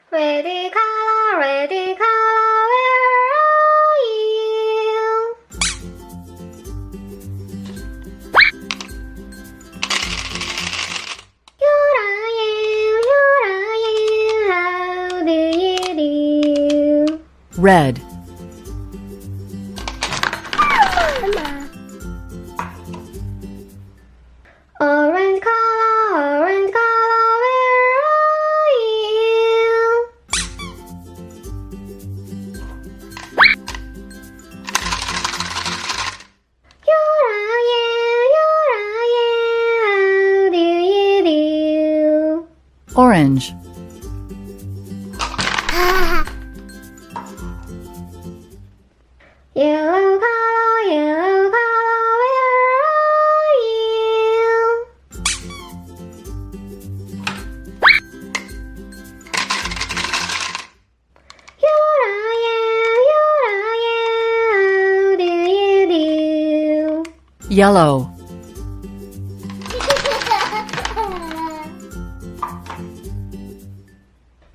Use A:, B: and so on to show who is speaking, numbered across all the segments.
A: Ready color, where are you? Here I am, how do you do?
B: Red.
A: Orange color, where are you? Here I am, how do you do?
B: Orange.
A: Yellow color, where are you? Here I am, how do you do?
B: Yellow.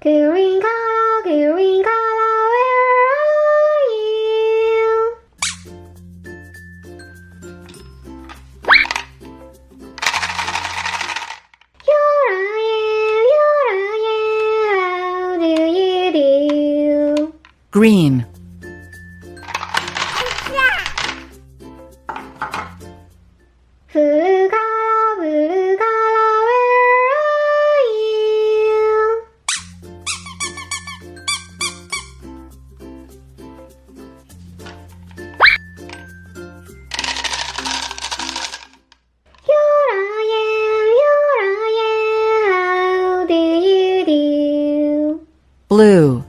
A: Green color, where are you? Here I am, how do you do?
B: Green.
A: Blue color, where are you? Here I am, how do you do?
B: Blue.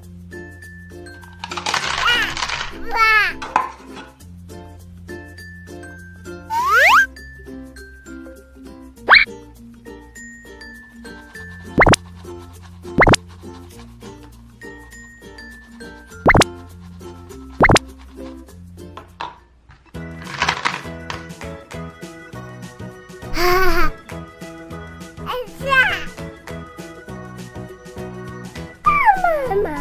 A: Mama.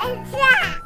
A: Elsa!